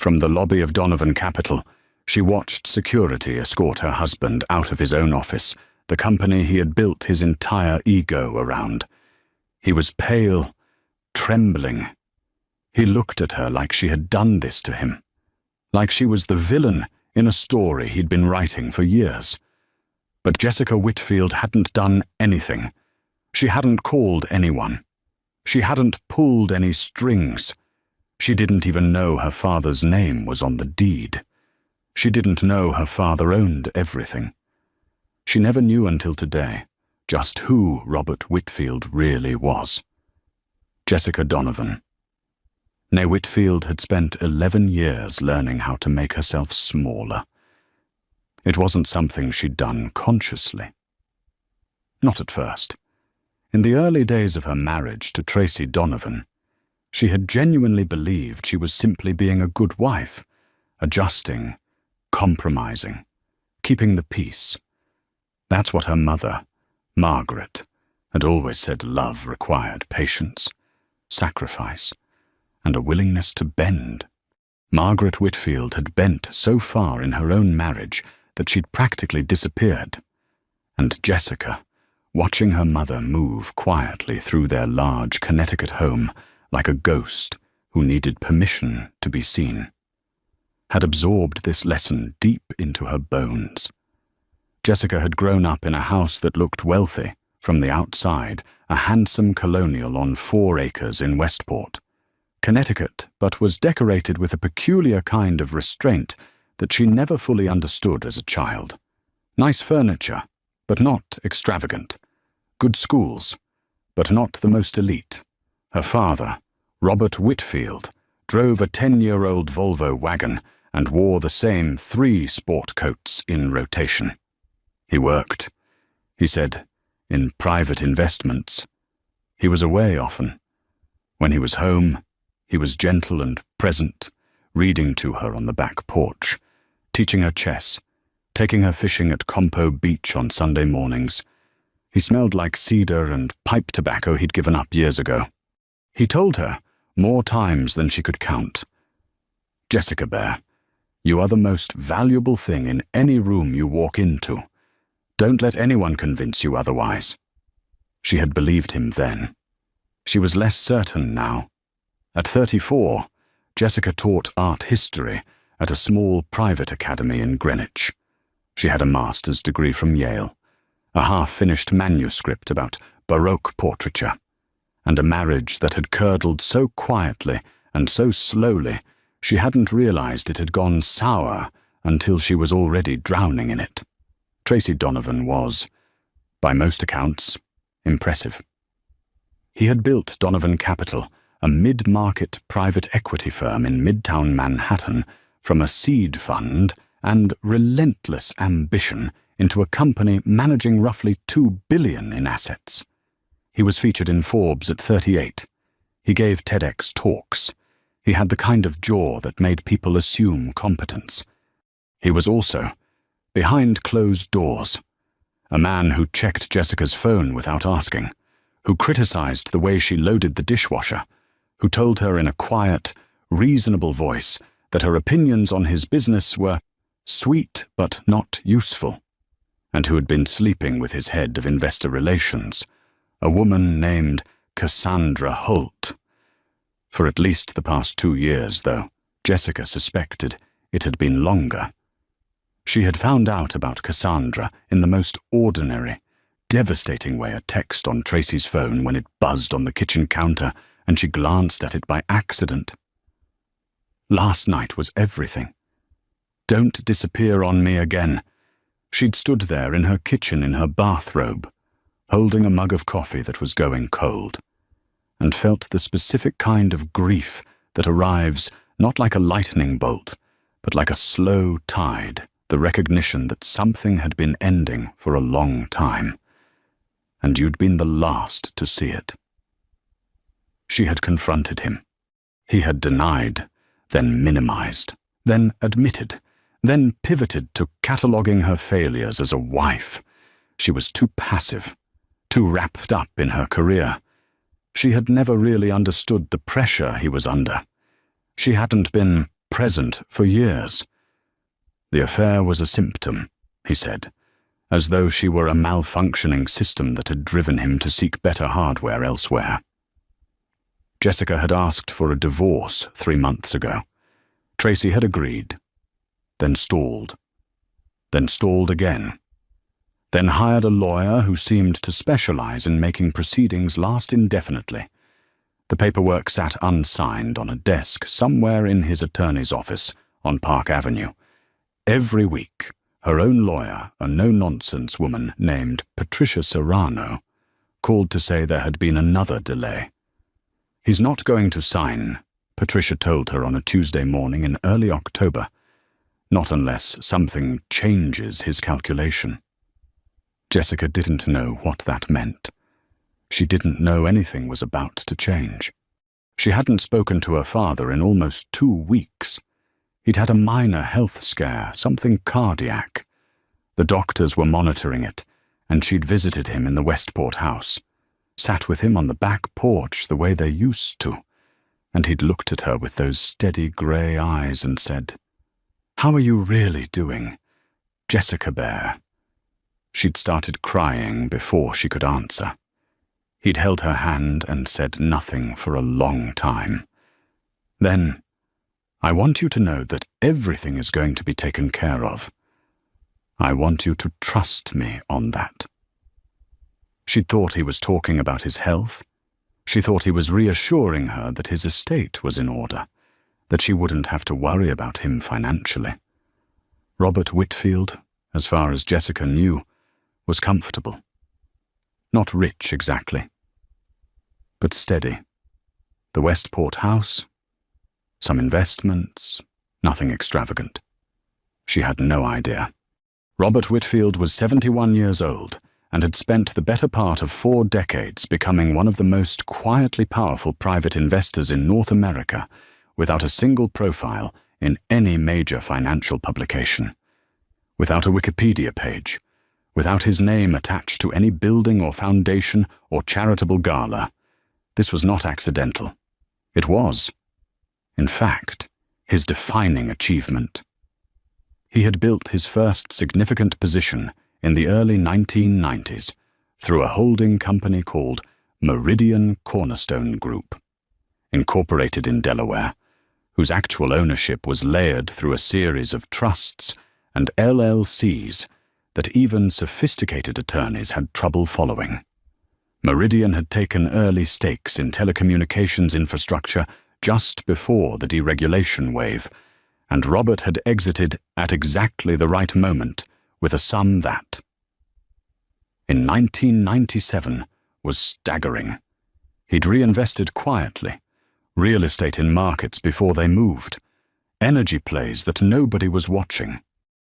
From the lobby of Donovan Capital, she watched security escort her husband out of his own office, the company he had built his entire ego around. He was pale, trembling. He looked at her like she had done this to him, like she was the villain in a story he'd been writing for years. But Jessica Whitfield hadn't done anything. She hadn't called anyone. She hadn't pulled any strings. She didn't even know her father's name was on the deed. She didn't know her father owned everything. She never knew until today just who Robert Whitfield really was. Jessica Donovan. Nay, Whitfield had spent 11 years learning how to make herself smaller. It wasn't something she'd done consciously. Not at first. In the early days of her marriage to Tracy Donovan, she had genuinely believed she was simply being a good wife, adjusting, compromising, keeping the peace. That's what her mother, Margaret, had always said love required: patience, sacrifice, and a willingness to bend. Margaret Whitfield had bent so far in her own marriage that she'd practically disappeared. And Jessica, watching her mother move quietly through their large Connecticut home like a ghost who needed permission to be seen, had absorbed this lesson deep into her bones. Jessica had grown up in a house that looked wealthy from the outside, a handsome colonial on 4 acres in Westport, Connecticut, but was decorated with a peculiar kind of restraint that she never fully understood as a child. Nice furniture, but not extravagant. Good schools, but not the most elite. Her father, Robert Whitfield, drove a 10-year-old Volvo wagon and wore the same 3 sport coats in rotation. He worked, he said, in private investments. He was away often. When he was home, he was gentle and present, reading to her on the back porch, teaching her chess, taking her fishing at Compo Beach on Sunday mornings. He smelled like cedar and pipe tobacco he'd given up years ago. He told her, more times than she could count, "Jessica Bear, you are the most valuable thing in any room you walk into. Don't let anyone convince you otherwise." She had believed him then. She was less certain now. At 34, Jessica taught art history at a small private academy in Greenwich. She had a master's degree from Yale, a half-finished manuscript about Baroque portraiture, and a marriage that had curdled so quietly and so slowly she hadn't realized it had gone sour until she was already drowning in it. Tracy Donovan was, by most accounts, impressive. He had built Donovan Capital, a mid-market private equity firm in Midtown Manhattan, from a seed fund and relentless ambition into a company managing roughly $2 billion in assets. He was featured in Forbes at 38. He gave TEDx talks. He had the kind of jaw that made people assume competence. He was also, behind closed doors, a man who checked Jessica's phone without asking, who criticized the way she loaded the dishwasher, who told her in a quiet, reasonable voice that her opinions on his business were sweet but not useful, and who had been sleeping with his head of investor relations, a woman named Cassandra Holt. For at least the past 2 years, though, Jessica suspected it had been longer. She had found out about Cassandra in the most ordinary, devastating way: a text on Tracy's phone when it buzzed on the kitchen counter and she glanced at it by accident. Last night was everything. Don't disappear on me again. She'd stood there in her kitchen in her bathrobe, holding a mug of coffee that was going cold, and felt the specific kind of grief that arrives not like a lightning bolt, but like a slow tide, the recognition that something had been ending for a long time, and you'd been the last to see it. She had confronted him. He had denied, then minimized, then admitted, then pivoted to cataloging her failures as a wife. She was too passive, too wrapped up in her career. She had never really understood the pressure he was under. She hadn't been present for years. The affair was a symptom, he said, as though she were a malfunctioning system that had driven him to seek better hardware elsewhere. Jessica had asked for a divorce 3 months ago. Tracy had agreed, then stalled again, then hired a lawyer who seemed to specialize in making proceedings last indefinitely. The paperwork sat unsigned on a desk somewhere in his attorney's office on Park Avenue. Every week, her own lawyer, a no-nonsense woman named Patricia Serrano, called to say there had been another delay. "He's not going to sign," Patricia told her on a Tuesday morning in early October. "Not unless something changes his calculation." Jessica didn't know what that meant. She didn't know anything was about to change. She hadn't spoken to her father in almost 2 weeks. He'd had a minor health scare, something cardiac. The doctors were monitoring it, and she'd visited him in the Westport house, sat with him on the back porch the way they used to, and he'd looked at her with those steady grey eyes and said, "How are you really doing, Jessica Bear?" She'd started crying before she could answer. He'd held her hand and said nothing for a long time. Then, "I want you to know that everything is going to be taken care of. I want you to trust me on that." She'd thought he was talking about his health. She thought he was reassuring her that his estate was in order, that she wouldn't have to worry about him financially. Robert Whitfield, as far as Jessica knew, was comfortable. Not rich exactly, but steady. The Westport house, some investments, nothing extravagant. She had no idea. Robert Whitfield was 71 years old and had spent the better part of 4 decades becoming one of the most quietly powerful private investors in North America, without a single profile in any major financial publication, without a Wikipedia page, without his name attached to any building or foundation or charitable gala. This was not accidental. It was, in fact, his defining achievement. He had built his first significant position in the early 1990s through a holding company called Meridian Cornerstone Group, incorporated in Delaware, whose actual ownership was layered through a series of trusts and LLCs that even sophisticated attorneys had trouble following. Meridian had taken early stakes in telecommunications infrastructure just before the deregulation wave, and Robert had exited at exactly the right moment with a sum that, in 1997, was staggering. He'd reinvested quietly, real estate in markets before they moved, energy plays that nobody was watching,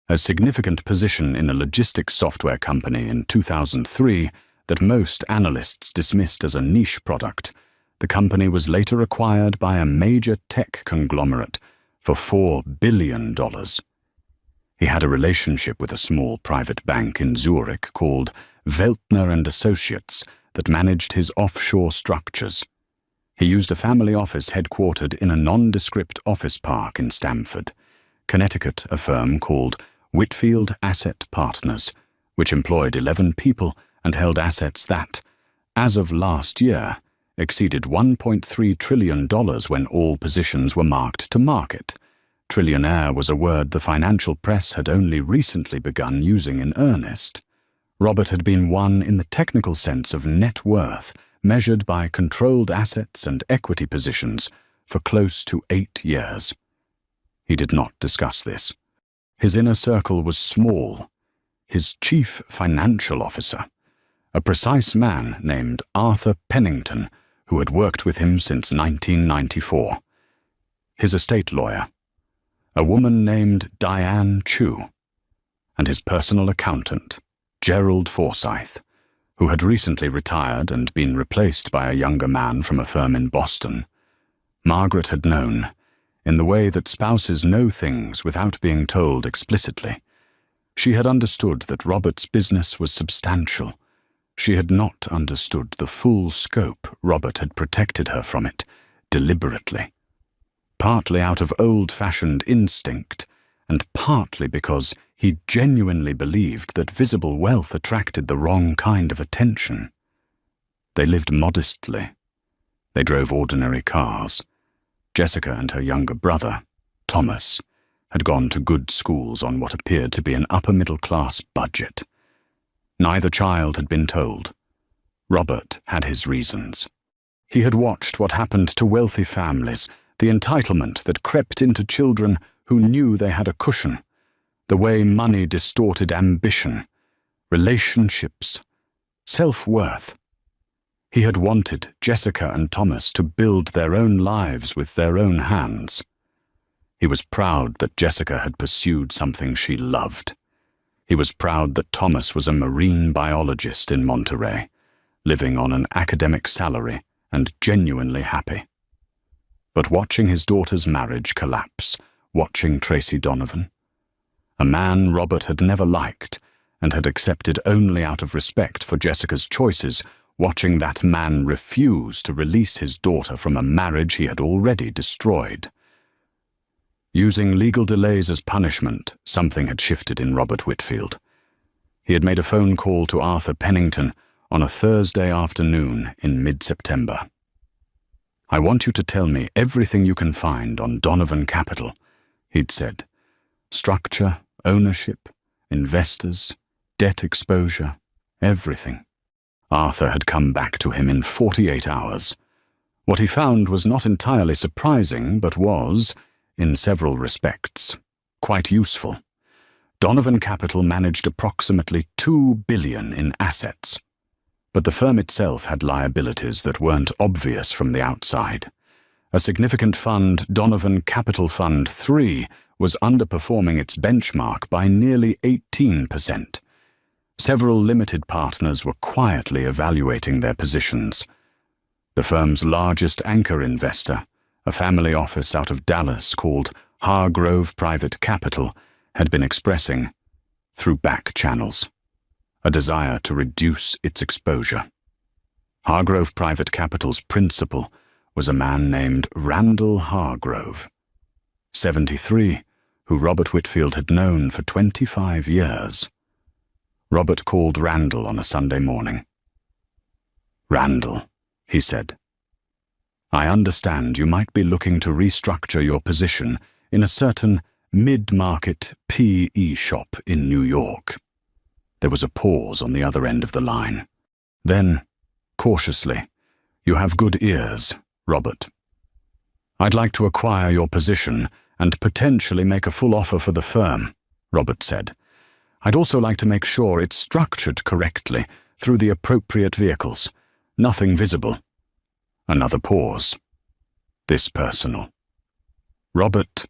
a significant position in a logistics software company in 2003 that most analysts dismissed as a niche product. The company was later acquired by a major tech conglomerate for $4 billion. He had a relationship with a small private bank in Zurich called Weltner and Associates that managed his offshore structures. He used a family office headquartered in a nondescript office park in Stamford, Connecticut, a firm called Whitfield Asset Partners, which employed 11 people and held assets that, as of last year, exceeded $1.3 trillion when all positions were marked to market. Trillionaire was a word the financial press had only recently begun using in earnest. Robert had been one in the technical sense of net worth, measured by controlled assets and equity positions, for close to 8 years. He did not discuss this. His inner circle was small. His chief financial officer, a precise man named Arthur Pennington, who had worked with him since 1994. His estate lawyer, a woman named Diane Chu, and his personal accountant, Gerald Forsyth, who had recently retired and been replaced by a younger man from a firm in Boston. Margaret had known, in the way that spouses know things without being told explicitly. She had understood that Robert's business was substantial. She had not understood the full scope Robert had protected her from it, deliberately. partly out of old-fashioned instinct, and partly because he genuinely believed that visible wealth attracted the wrong kind of attention. They lived modestly. They drove ordinary cars. Jessica and her younger brother, Thomas, had gone to good schools on what appeared to be an upper-middle-class budget. Neither child had been told. Robert had his reasons. He had watched what happened to wealthy families, the entitlement that crept into children who knew they had a cushion, the way money distorted ambition, relationships, self-worth. He had wanted Jessica and Thomas to build their own lives with their own hands. He was proud that Jessica had pursued something she loved. He was proud that Thomas was a marine biologist in Monterey, living on an academic salary and genuinely happy. But watching his daughter's marriage collapse, watching Tracy Donovan, a man Robert had never liked and had accepted only out of respect for Jessica's choices, watching that man refuse to release his daughter from a marriage he had already destroyed. Using legal delays as punishment, something had shifted in Robert Whitfield. He had made a phone call to Arthur Pennington on a Thursday afternoon in mid-September. "I want you to tell me everything you can find on Donovan Capital," he'd said. "Structure, ownership, investors, debt exposure, everything." Arthur had come back to him in 48 hours. What he found was not entirely surprising, but was, in several respects, quite useful. Donovan Capital managed approximately $2 billion in assets, but the firm itself had liabilities that weren't obvious from the outside. A significant fund, Donovan Capital Fund 3, was underperforming its benchmark by nearly 18%. Several limited partners were quietly evaluating their positions. The firm's largest anchor investor, a family office out of Dallas called Hargrove Private Capital, had been expressing, through back channels, a desire to reduce its exposure. Hargrove Private Capital's principal was a man named Randall Hargrove, 73, who Robert Whitfield had known for 25 years. Robert called Randall on a Sunday morning. "Randall," he said, "I understand you might be looking to restructure your position in a certain mid-market PE shop in New York." There was a pause on the other end of the line. Then, cautiously, "You have good ears, Robert. I'd like to acquire your position and potentially make a full offer for the firm," Robert said. "I'd also like to make sure it's structured correctly through the appropriate vehicles. Nothing visible." Another pause. This personal. "Robert?"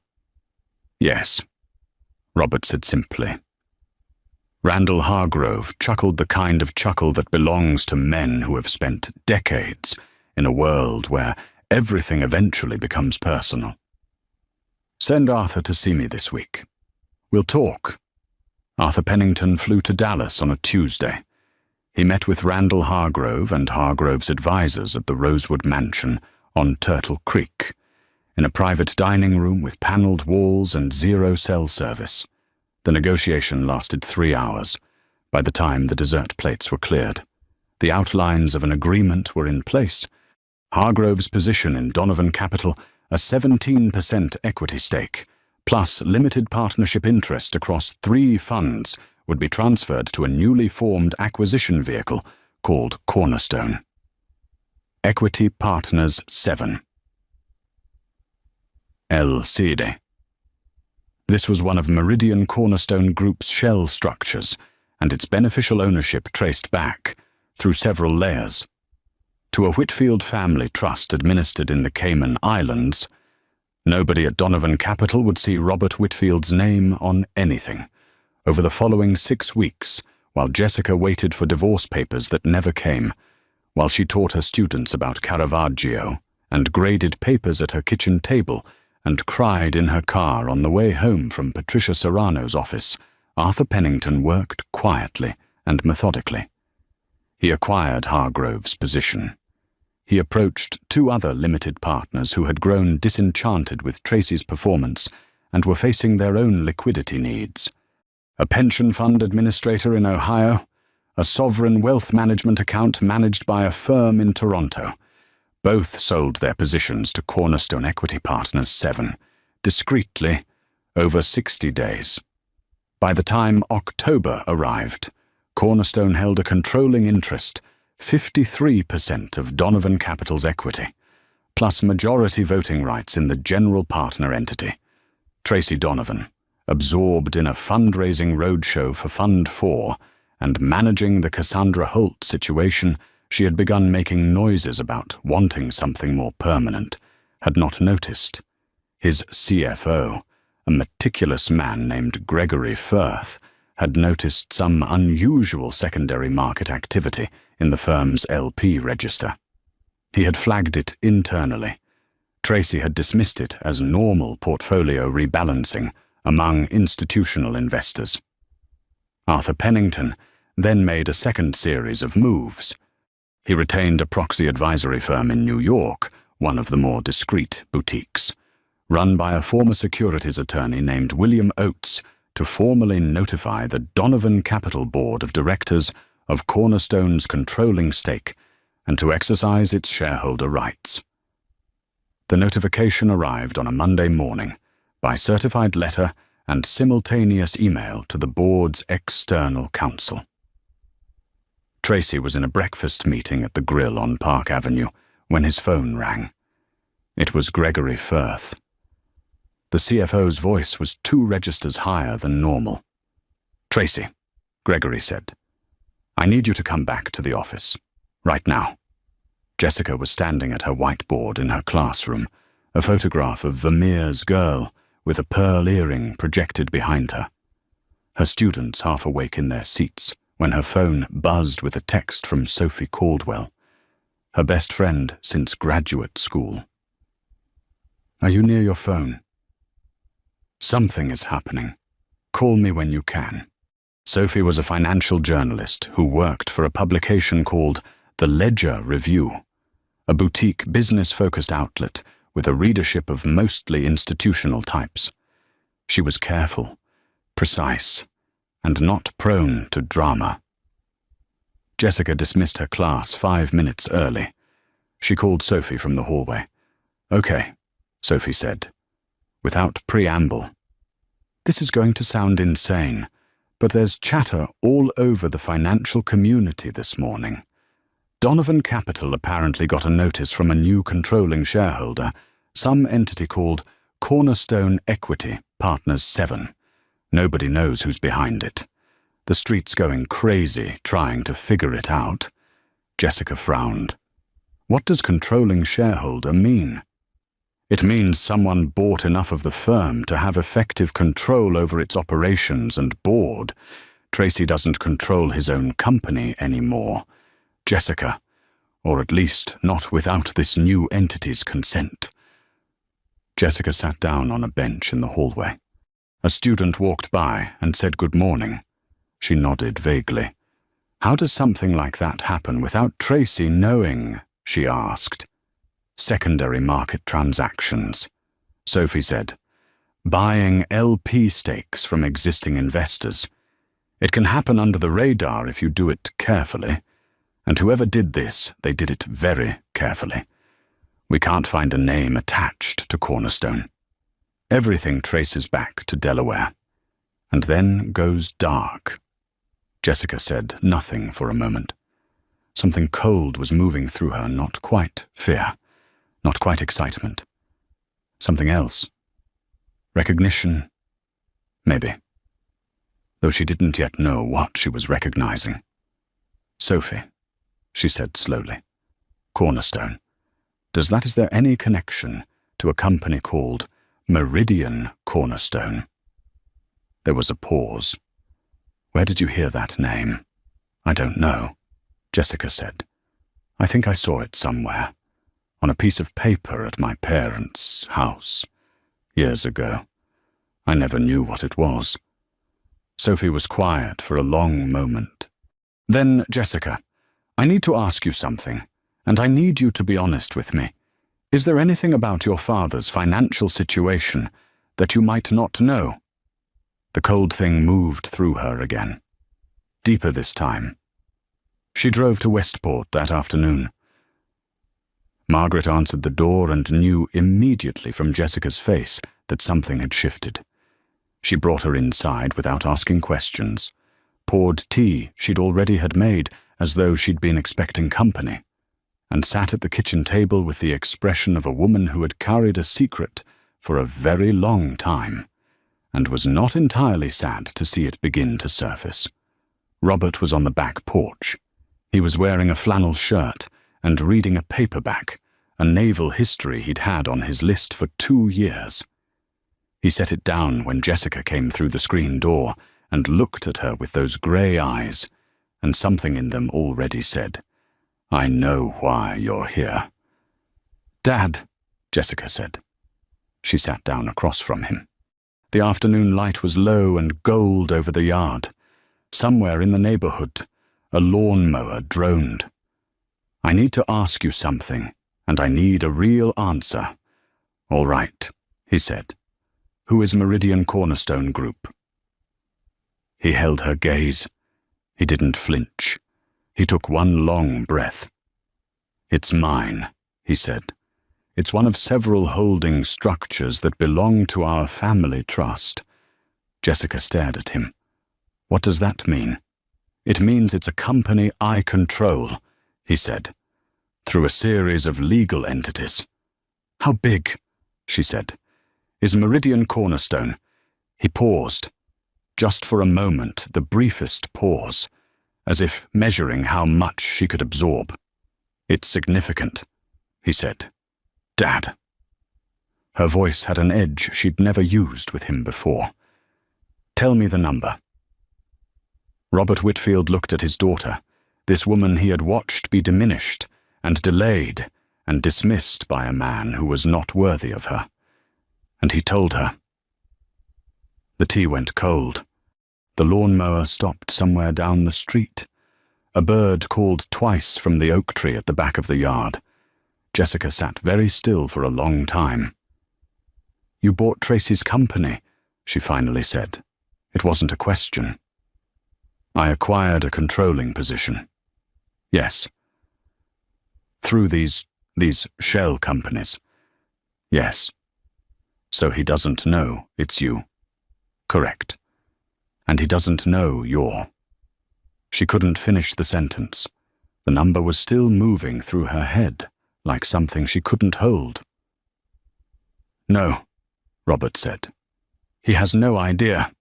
"Yes," Robert said simply. Randall Hargrove chuckled the kind of chuckle that belongs to men who have spent decades in a world where everything eventually becomes personal. "Send Arthur to see me this week. We'll talk." Arthur Pennington flew to Dallas on a Tuesday. He met with Randall Hargrove and Hargrove's advisors at the Rosewood Mansion on Turtle Creek, in a private dining room with paneled walls and zero cell service. The negotiation lasted 3 hours. By the time the dessert plates were cleared, the outlines of an agreement were in place. Hargrove's position in Donovan Capital, a 17% equity stake, plus limited partnership interest across 3 funds, would be transferred to a newly formed acquisition vehicle called Cornerstone. Equity Partners 7. El Cide. This was one of Meridian Cornerstone Group's shell structures, and its beneficial ownership traced back, through several layers, to a Whitfield family trust administered in the Cayman Islands. Nobody at Donovan Capital would see Robert Whitfield's name on anything. Over the following 6 weeks, while Jessica waited for divorce papers that never came, while she taught her students about Caravaggio and graded papers at her kitchen table and cried in her car on the way home from Patricia Serrano's office, Arthur Pennington worked quietly and methodically. He acquired Hargrove's position. He approached two other limited partners who had grown disenchanted with Tracy's performance and were facing their own liquidity needs. A pension fund administrator in Ohio, a sovereign wealth management account managed by a firm in Toronto. Both sold their positions to Cornerstone Equity Partners 7, discreetly, over 60 days. By the time October arrived, Cornerstone held a controlling interest, 53% of Donovan Capital's equity, plus majority voting rights in the general partner entity. Tracy Donovan, absorbed in a fundraising roadshow for Fund 4 and managing the Cassandra Holt situation she had begun making noises about wanting something more permanent, had not noticed. His CFO, a meticulous man named Gregory Firth, had noticed some unusual secondary market activity in the firm's LP register. He had flagged it internally. Tracy had dismissed it as normal portfolio rebalancing among institutional investors. Arthur Pennington then made a second series of moves. He retained a proxy advisory firm in New York, one of the more discreet boutiques, run by a former securities attorney named William Oates, to formally notify the Donovan Capital Board of Directors of Cornerstone's controlling stake and to exercise its shareholder rights. The notification arrived on a Monday morning by certified letter and simultaneous email to the board's external counsel. Tracy was in a breakfast meeting at the Grill on Park Avenue when his phone rang. It was Gregory Firth. The CFO's voice was 2 registers higher than normal. "Tracy," Gregory said, "I need you to come back to the office. Right now." Jessica was standing at her whiteboard in her classroom, a photograph of Vermeer's girl with a pearl earring projected behind her. Her students half awake in their seats when her phone buzzed with a text from Sophie Caldwell, her best friend since graduate school. "Are you near your phone?" "Something is happening. Call me when you can." Sophie was a financial journalist who worked for a publication called The Ledger Review, a boutique business-focused outlet with a readership of mostly institutional types. She was careful, precise, and not prone to drama. Jessica dismissed her class 5 minutes early. She called Sophie from the hallway. "Okay," Sophie said, without preamble. "This is going to sound insane, but there's chatter all over the financial community this morning. Donovan Capital apparently got a notice from a new controlling shareholder, some entity called Cornerstone Equity Partners 7. Nobody knows who's behind it. The street's going crazy trying to figure it out." Jessica frowned. "What does controlling shareholder mean?" "It means someone bought enough of the firm to have effective control over its operations and board. Tracy doesn't control his own company anymore, Jessica, or at least not without this new entity's consent." Jessica sat down on a bench in the hallway. A student walked by and said good morning. She nodded vaguely. "How does something like that happen without Tracy knowing?" she asked. "Secondary market transactions," Sophie said. "Buying LP stakes from existing investors. It can happen under the radar if you do it carefully. And whoever did this, they did it very carefully. We can't find a name attached to Cornerstone. Everything traces back to Delaware, and then goes dark." Jessica said nothing for a moment. Something cold was moving through her, not quite fear, not quite excitement. Something else. Recognition? Maybe. Though she didn't yet know what she was recognizing. "Sophie," she said slowly. "Cornerstone. Is there any connection to a company called Meridian Cornerstone?" There was a pause. "Where did you hear that name?" "I don't know," Jessica said. "I think I saw it somewhere, on a piece of paper at my parents' house, years ago. I never knew what it was." Sophie was quiet for a long moment. "Then, Jessica, I need to ask you something, And I need you to be honest with me. Is there anything about your father's financial situation that you might not know?" The cold thing moved through her again. Deeper this time. She drove to Westport that afternoon. Margaret answered the door and knew immediately from Jessica's face that something had shifted. She brought her inside without asking questions, poured tea she'd already had made as though she'd been expecting company, and sat at the kitchen table with the expression of a woman who had carried a secret for a very long time, and was not entirely sad to see it begin to surface. Robert was on the back porch. He was wearing a flannel shirt and reading a paperback, a naval history he'd had on his list for 2 years. He set it down when Jessica came through the screen door and looked at her with those grey eyes, and something in them already said, "I know why you're here." "Dad," Jessica said. She sat down across from him. The afternoon light was low and gold over the yard. Somewhere in the neighborhood, a lawnmower droned. "I need to ask you something, and I need a real answer." "All right," he said. "Who is Meridian Cornerstone Group?" He held her gaze. He didn't flinch. He took one long breath. "It's mine," he said. "It's one of several holding structures that belong to our family trust." Jessica stared at him. "What does that mean?" "It means it's a company I control," he said, "through a series of legal entities." "How big?" she said. "Is Meridian Cornerstone?" He paused, just for a moment, the briefest pause, as if measuring how much she could absorb. "It's significant," he said. "Dad." Her voice had an edge she'd never used with him before. "Tell me the number." Robert Whitfield looked at his daughter, this woman he had watched be diminished and delayed and dismissed by a man who was not worthy of her. And he told her. The tea went cold. The lawnmower stopped somewhere down the street. A bird called twice from the oak tree at the back of the yard. Jessica sat very still for a long time. "You bought Tracy's company," she finally said. It wasn't a question. "I acquired a controlling position." "Yes." "Through these shell companies." "Yes." "So he doesn't know it's you." "Correct. And he doesn't know you're." She couldn't finish the sentence. The number was still moving through her head, like something she couldn't hold. "No," Robert said. "He has no idea."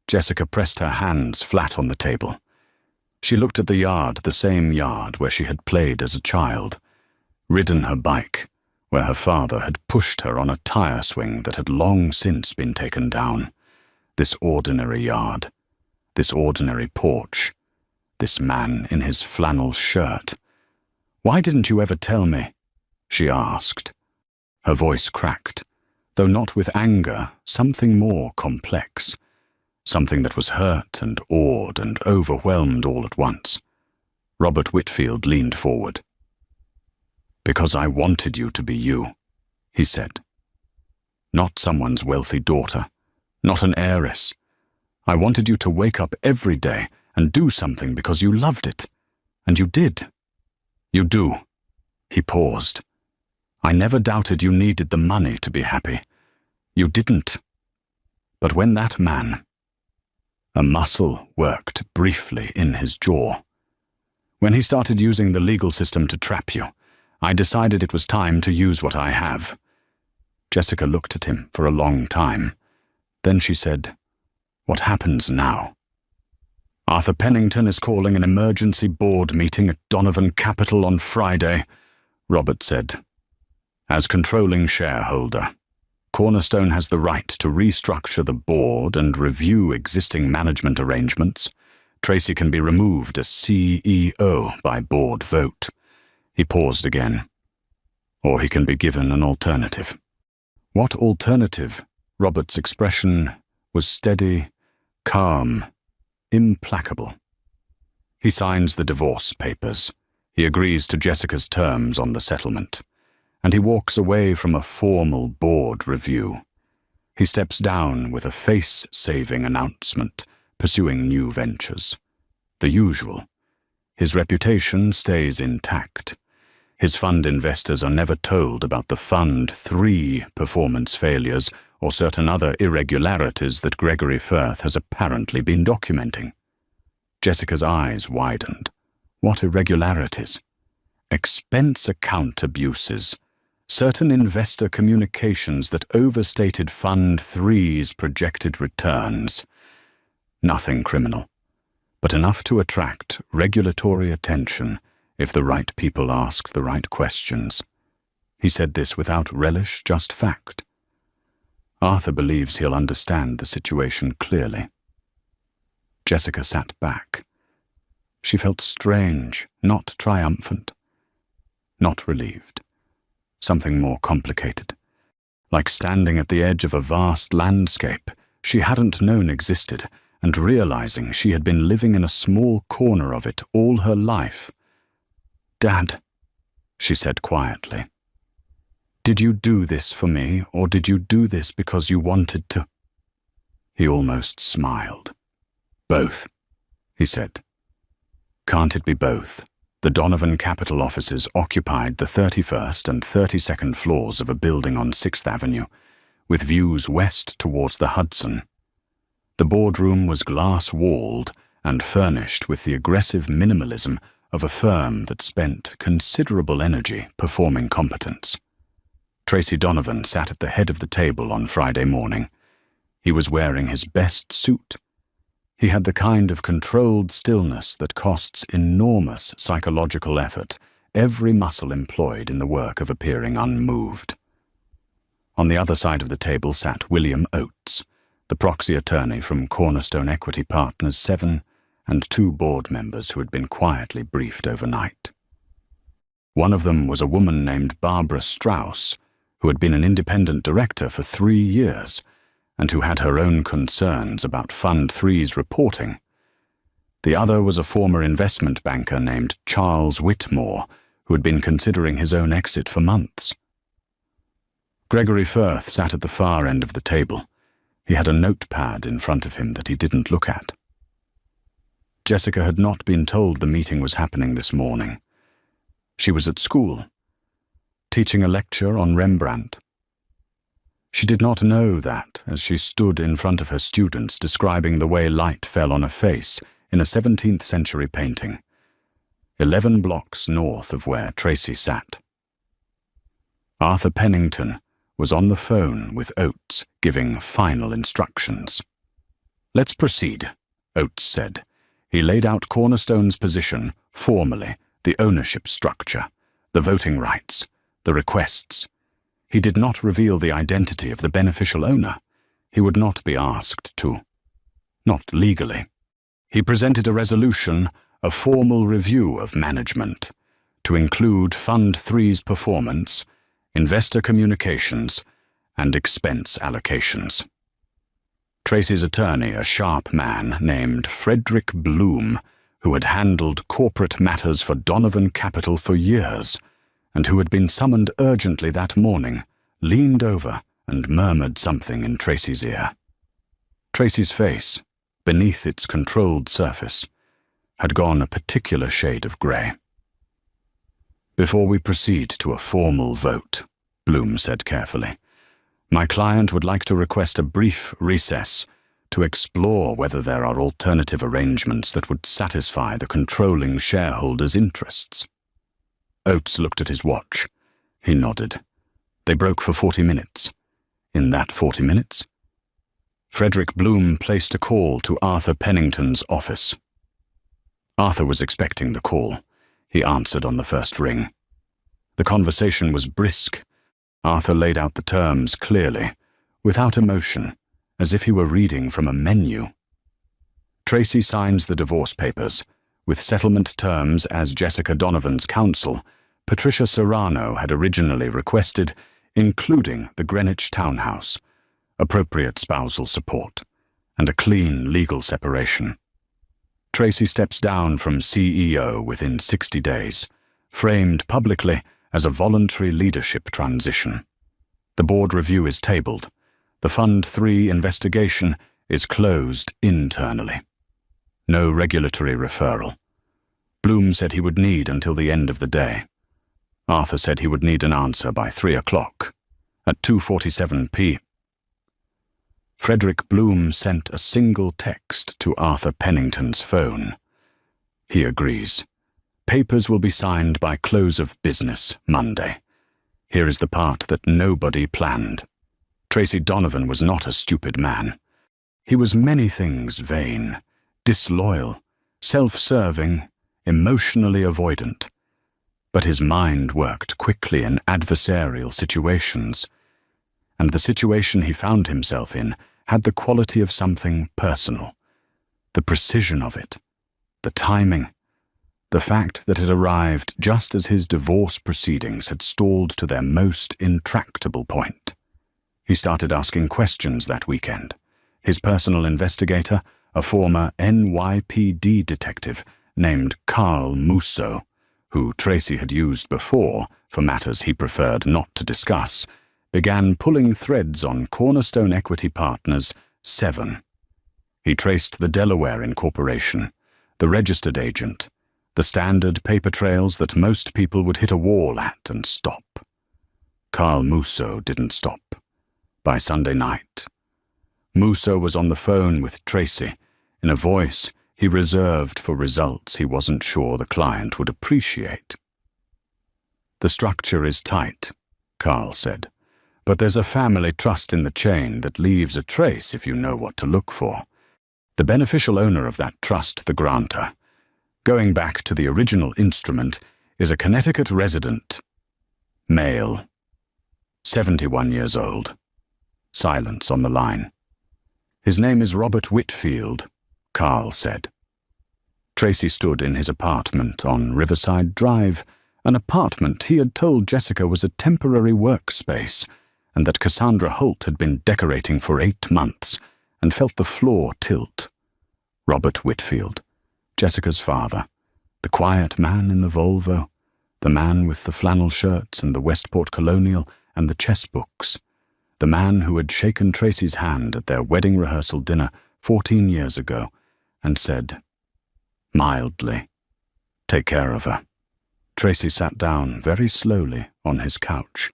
Jessica pressed her hands flat on the table. She looked at the yard, the same yard where she had played as a child, ridden her bike, where her father had pushed her on a tire swing that had long since been taken down. This ordinary yard, this ordinary porch, this man in his flannel shirt. "Why didn't you ever tell me?" she asked. Her voice cracked, though not with anger, something more complex. Something that was hurt and awed and overwhelmed all at once. Robert Whitfield leaned forward. "Because I wanted you to be you," he said. "Not someone's wealthy daughter, not an heiress. I wanted you to wake up every day and do something because you loved it. And you did. You do." He paused. "I never doubted you needed the money to be happy. You didn't. But when that man..." A muscle worked briefly in his jaw. "When he started using the legal system to trap you, I decided it was time to use what I have." Jessica looked at him for a long time. Then she said, "What happens now?" "Arthur Pennington is calling an emergency board meeting at Donovan Capital on Friday," Robert said. "As controlling shareholder, Cornerstone has the right to restructure the board and review existing management arrangements. Tracy can be removed as CEO by board vote." He paused again. "Or he can be given an alternative." What alternative? Robert's expression was steady, calm, implacable. "He signs the divorce papers. He agrees to Jessica's terms on the settlement, and he walks away from a formal board review. He steps down with a face-saving announcement, pursuing new ventures. The usual. His reputation stays intact. His fund investors are never told about the Fund 3 performance failures or certain other irregularities that Gregory Firth has apparently been documenting. Jessica's eyes widened. What irregularities? Expense account abuses. Certain investor communications that overstated Fund 3's projected returns. Nothing criminal, but enough to attract regulatory attention if the right people asked the right questions. He said this without relish, just fact. Arthur believes he'll understand the situation clearly. Jessica sat back. She felt strange, not triumphant, not relieved. Something more complicated. Like standing at the edge of a vast landscape she hadn't known existed, and realizing she had been living in a small corner of it all her life. "Dad," she said quietly, "did you do this for me, or did you do this because you wanted to?" He almost smiled. "Both," he said. Can't it be both? The Donovan Capital offices occupied the 31st and 32nd floors of a building on 6th Avenue, with views west towards the Hudson. The boardroom was glass-walled and furnished with the aggressive minimalism of a firm that spent considerable energy performing competence. Tracy Donovan sat at the head of the table on Friday morning. He was wearing his best suit. He had the kind of controlled stillness that costs enormous psychological effort, every muscle employed in the work of appearing unmoved. On the other side of the table sat William Oates, the proxy attorney from Cornerstone Equity Partners 7, and 2 board members who had been quietly briefed overnight. One of them was a woman named Barbara Strauss, who had been an independent director for 3 years, and who had her own concerns about Fund 3's reporting. The other was a former investment banker named Charles Whitmore, who had been considering his own exit for months. Gregory Firth sat at the far end of the table. He had a notepad in front of him that he didn't look at. Jessica had not been told the meeting was happening this morning. She was at school, teaching a lecture on Rembrandt. She did not know that as she stood in front of her students describing the way light fell on a face in a 17th century painting, 11 blocks north of where Tracy sat. Arthur Pennington was on the phone with Oates giving final instructions. "Let's proceed," Oates said. He laid out Cornerstone's position formally, the ownership structure, the voting rights, the requests. He did not reveal the identity of the beneficial owner. He would not be asked to. Not legally. He presented a resolution, a formal review of management, to include Fund 3's performance, investor communications, and expense allocations. Tracy's attorney, a sharp man named Frederick Bloom, who had handled corporate matters for Donovan Capital for years, and who had been summoned urgently that morning, leaned over and murmured something in Tracy's ear. Tracy's face, beneath its controlled surface, had gone a particular shade of grey. "Before we proceed to a formal vote," Bloom said carefully, "my client would like to request a brief recess to explore whether there are alternative arrangements that would satisfy the controlling shareholders' interests." Oates looked at his watch. He nodded. They broke for 40 minutes. In that 40 minutes, Frederick Bloom placed a call to Arthur Pennington's office. Arthur was expecting the call. He answered on the first ring. The conversation was brisk. Arthur laid out the terms clearly, without emotion, as if he were reading from a menu. Tracy signs the divorce papers. With settlement terms as Jessica Donovan's counsel, Patricia Serrano had originally requested, including the Greenwich townhouse, appropriate spousal support, and a clean legal separation. Tracy steps down from CEO within 60 days, framed publicly as a voluntary leadership transition. The board review is tabled. The Fund 3 investigation is closed internally. No regulatory referral. Bloom said he would need until the end of the day. Arthur said he would need an answer by 3 o'clock. At 2:47 p.m. Frederick Bloom sent a single text to Arthur Pennington's phone. He agrees. Papers will be signed by close of business Monday. Here is the part that nobody planned. Tracy Donovan was not a stupid man. He was many things vain, disloyal, self-serving, emotionally avoidant. But his mind worked quickly in adversarial situations, and the situation he found himself in had the quality of something personal, the precision of it, the timing, the fact that it arrived just as his divorce proceedings had stalled to their most intractable point. He started asking questions that weekend. His personal investigator, a former NYPD detective named Carl Musso, who Tracy had used before for matters he preferred not to discuss, began pulling threads on Cornerstone Equity Partners 7. He traced the Delaware incorporation, the registered agent, the standard paper trails that most people would hit a wall at and stop. Carl Musso didn't stop. By Sunday night, Musso was on the phone with Tracy in a voice he reserved for results he wasn't sure the client would appreciate. "The structure is tight," Carl said, "but there's a family trust in the chain that leaves a trace if you know what to look for. The beneficial owner of that trust, the grantor, going back to the original instrument, is a Connecticut resident, male, 71 years old. Silence on the line. "His name is Robert Whitfield," Carl said. Tracy stood in his apartment on Riverside Drive, an apartment he had told Jessica was a temporary workspace and that Cassandra Holt had been decorating for 8 months, and felt the floor tilt. Robert Whitfield, Jessica's father, the quiet man in the Volvo, the man with the flannel shirts and the Westport Colonial and the chess books, the man who had shaken Tracy's hand at their wedding rehearsal dinner 14 years ago and said, mildly, "Take care of her." Tracy sat down very slowly on his couch.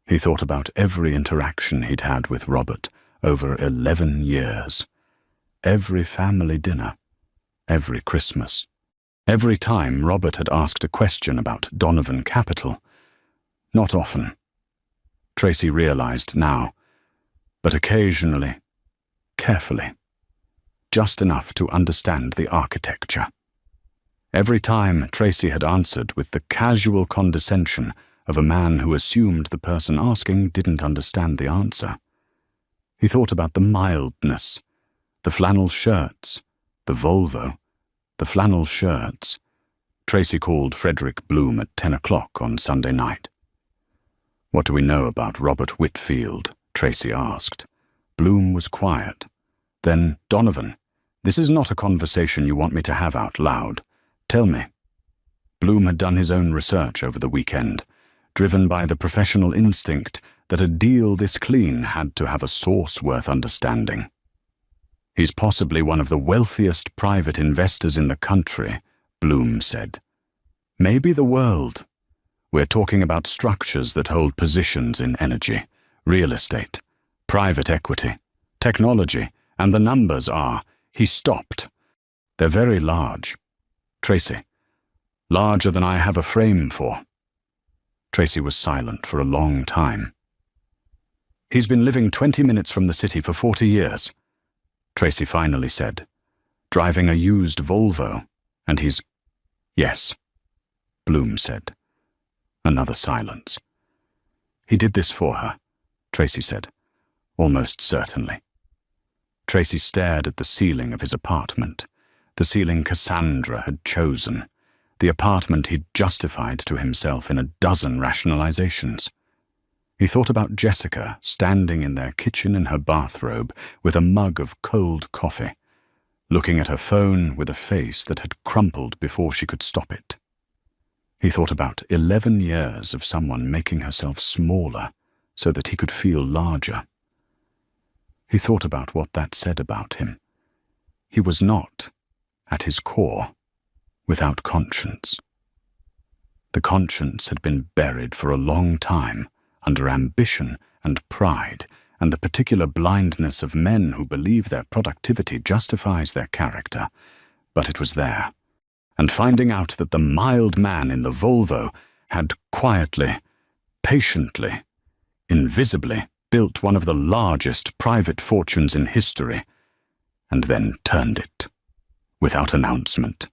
He thought about every interaction he'd had with Robert over 11 years. Every family dinner, every Christmas, every time Robert had asked a question about Donovan Capital. Not often, Tracy realized now, but occasionally, carefully, just enough to understand the architecture. Every time Tracy had answered with the casual condescension of a man who assumed the person asking didn't understand the answer. He thought about the mildness, the flannel shirts, the Volvo, the flannel shirts. Tracy called Frederick Bloom at 10 o'clock on Sunday night. "What do we know about Robert Whitfield?" Tracy asked. Bloom was quiet. Then, "Donovan, this is not a conversation you want me to have out loud. Tell me." Bloom had done his own research over the weekend, driven by the professional instinct that a deal this clean had to have a source worth understanding. "He's possibly one of the wealthiest private investors in the country," Bloom said. "Maybe the world. We're talking about structures that hold positions in energy, real estate, private equity, technology, and the numbers are," he stopped. "They're very large. Tracy, larger than I have a frame for." Tracy was silent for a long time. "He's been living 20 minutes from the city for 40 years, Tracy finally said, "driving a used Volvo, and he's—" "Yes," Bloom said. Another silence. "He did this for her," Tracy said, "almost certainly." Tracy stared at the ceiling of his apartment, the ceiling Cassandra had chosen, the apartment he'd justified to himself in a dozen rationalizations. He thought about Jessica standing in their kitchen in her bathrobe with a mug of cold coffee, looking at her phone with a face that had crumpled before she could stop it. He thought about 11 years of someone making herself smaller so that he could feel larger. He thought about what that said about him. He was not, at his core, without conscience. The conscience had been buried for a long time under ambition and pride and the particular blindness of men who believe their productivity justifies their character. But it was there, and finding out that the mild man in the Volvo had quietly, patiently, invisibly built one of the largest private fortunes in history, and then turned it, without announcement,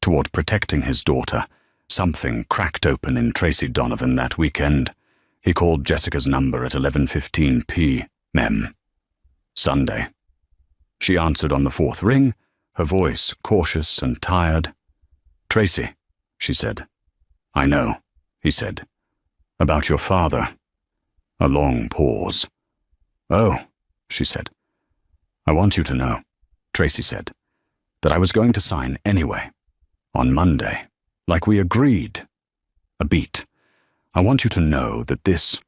toward protecting his daughter. Something cracked open in Tracy Donovan that weekend. He called Jessica's number at 11:15 p.m. Sunday. She answered on the fourth ring, her voice cautious and tired. "Tracy," she said. "I know," he said. "About your father." A long pause. "Oh," she said. "I want you to know," Tracy said, "that I was going to sign anyway, on Monday, like we agreed. A beat. I want you to know that this,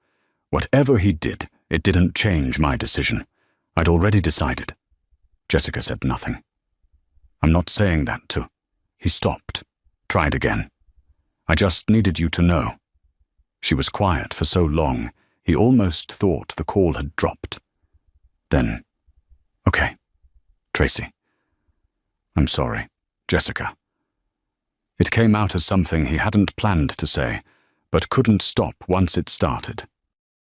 whatever he did, it didn't change my decision. I'd already decided." Jessica said nothing. "I'm not saying that to..." He stopped, tried again. "I just needed you to know." She was quiet for so long, he almost thought the call had dropped. Then, "Okay, Tracy. I'm sorry, Jessica." It came out as something he hadn't planned to say, but couldn't stop once it started.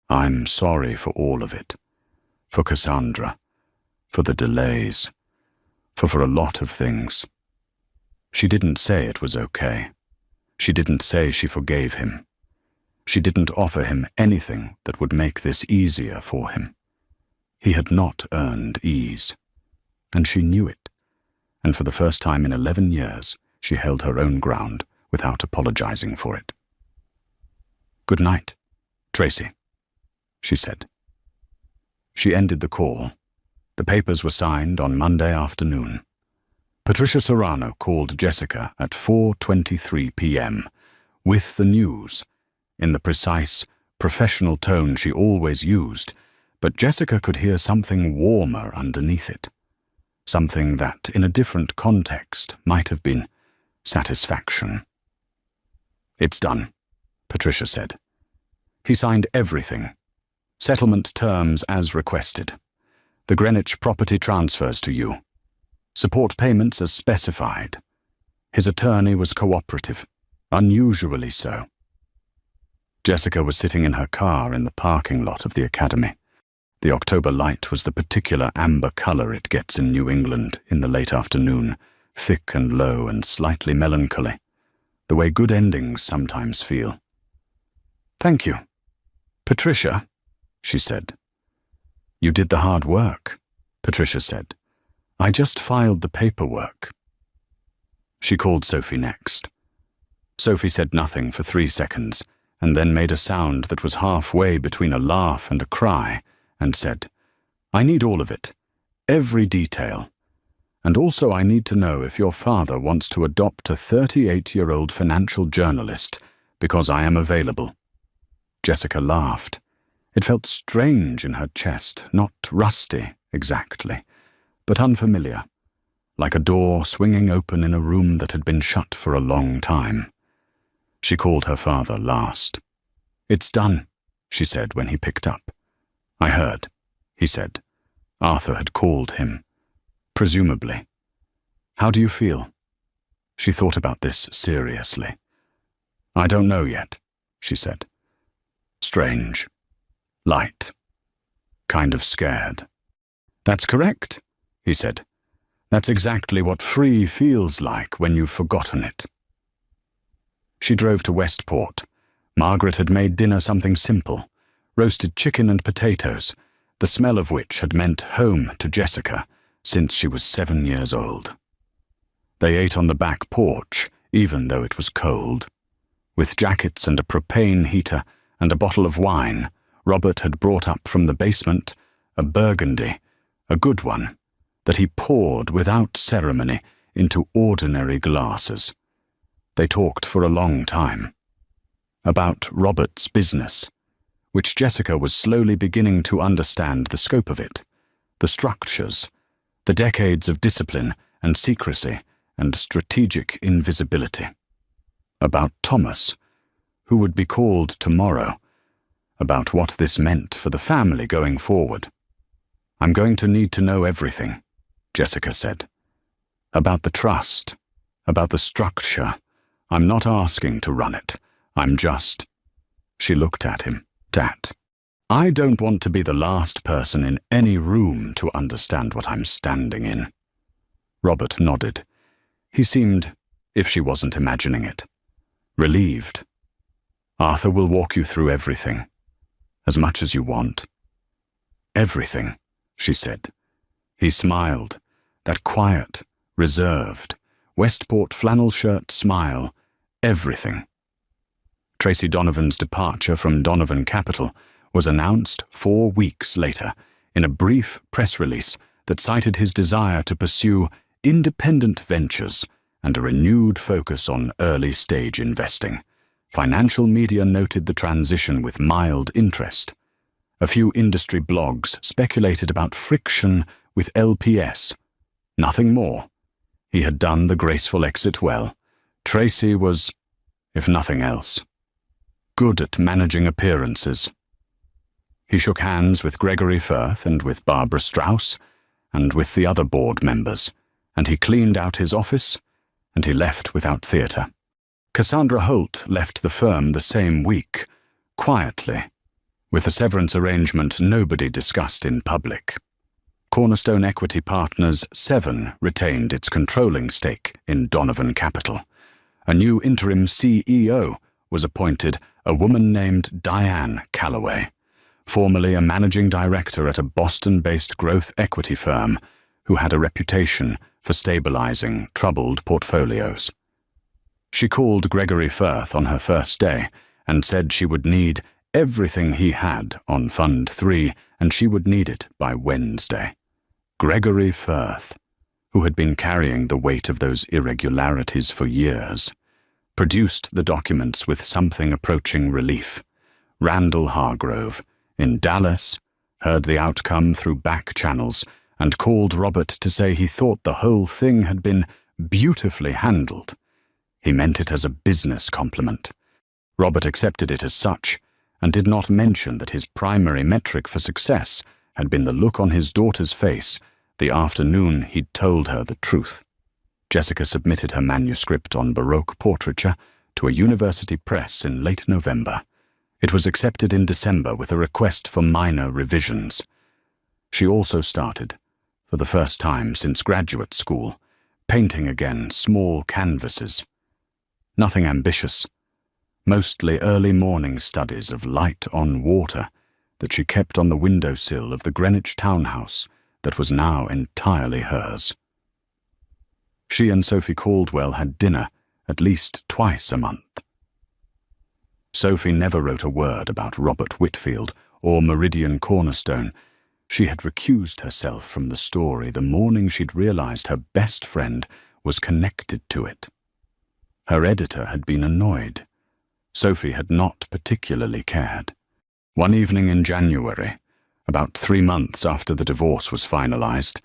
"I'm sorry for all of it. For Cassandra. For the delays. For a lot of things." She didn't say it was okay. She didn't say she forgave him. She didn't offer him anything that would make this easier for him. He had not earned ease. And she knew it. And for the first time in 11 years, she held her own ground without apologizing for it. "Good night, Tracy," she said. She ended the call. The papers were signed on Monday afternoon. Patricia Serrano called Jessica at 4:23 p.m. with the news, in the precise, professional tone she always used, but Jessica could hear something warmer underneath it. Something that, in a different context, might have been satisfaction. "It's done," Patricia said. "He signed everything. Settlement terms as requested. The Greenwich property transfers to you. Support payments as specified. His attorney was cooperative, unusually so." Jessica was sitting in her car in the parking lot of the academy. The October light was the particular amber color it gets in New England in the late afternoon, thick and low and slightly melancholy, the way good endings sometimes feel. "Thank you. Patricia," she said. "You did the hard work," Patricia said. "I just filed the paperwork." She called Sophie next. Sophie said nothing for 3 seconds, and then made a sound that was halfway between a laugh and a cry, and said, "I need all of it, every detail. And also I need to know if your father wants to adopt a 38-year-old financial journalist, because I am available." Jessica laughed. It felt strange in her chest, not rusty, exactly, but unfamiliar, like a door swinging open in a room that had been shut for a long time. She called her father last. "It's done," she said when he picked up. "I heard," he said. Arthur had called him. Presumably. "How do you feel?" She thought about this seriously. "I don't know yet," she said. "Strange. Light. Kind of scared." "That's correct," he said. "That's exactly what free feels like when you've forgotten it." She drove to Westport. Margaret had made dinner something simple, roasted chicken and potatoes, the smell of which had meant home to Jessica since she was 7 years old. They ate on the back porch, even though it was cold. With jackets and a propane heater and a bottle of wine, Robert had brought up from the basement a Burgundy, a good one, that he poured without ceremony into ordinary glasses. They talked for a long time, About Robert's business, which Jessica was slowly beginning to understand the scope of it, the structures, the decades of discipline and secrecy and strategic invisibility. About Thomas, who would be called tomorrow, about what this meant for the family going forward. "I'm going to need to know everything," Jessica said. "About the trust, about the structure. I'm not asking to run it. I'm just—" She looked at him. "I don't want to be the last person in any room to understand what I'm standing in." Robert nodded. He seemed, if she wasn't imagining it, relieved. "Arthur will walk you through everything, as much as you want." "Everything," she said. He smiled, that quiet, reserved, Westport flannel shirt smile. "Everything." Tracy Donovan's departure from Donovan Capital was announced 4 weeks later in a brief press release that cited his desire to pursue independent ventures and a renewed focus on early-stage investing. Financial media noted the transition with mild interest. A few industry blogs speculated about friction with LPS. Nothing more. He had done the graceful exit well. Tracy was, if nothing else, good at managing appearances. He shook hands with Gregory Firth and with Barbara Strauss and with the other board members, and he cleaned out his office, and he left without theatre. Cassandra Holt left the firm the same week, quietly, with a severance arrangement nobody discussed in public. Cornerstone Equity Partners 7 retained its controlling stake in Donovan Capital. A new interim CEO was appointed, a woman named Diane Calloway, formerly a managing director at a Boston-based growth equity firm who had a reputation for stabilizing troubled portfolios. She called Gregory Firth on her first day and said she would need everything he had on Fund 3 and she would need it by Wednesday. Gregory Firth, who had been carrying the weight of those irregularities for years, produced the documents with something approaching relief. Randall Hargrove, in Dallas, heard the outcome through back channels and called Robert to say he thought the whole thing had been beautifully handled. He meant it as a business compliment. Robert accepted it as such and did not mention that his primary metric for success had been the look on his daughter's face the afternoon he'd told her the truth. Jessica submitted her manuscript on Baroque portraiture to a university press in late November. It was accepted in December with a request for minor revisions. She also started, for the first time since graduate school, painting again small canvases. Nothing ambitious, mostly early morning studies of light on water that she kept on the windowsill of the Greenwich townhouse that was now entirely hers. She and Sophie Caldwell had dinner at least twice a month. Sophie never wrote a word about Robert Whitfield or Meridian Cornerstone. She had recused herself from the story the morning she'd realized her best friend was connected to it. Her editor had been annoyed. Sophie had not particularly cared. One evening in January, about 3 months after the divorce was finalized,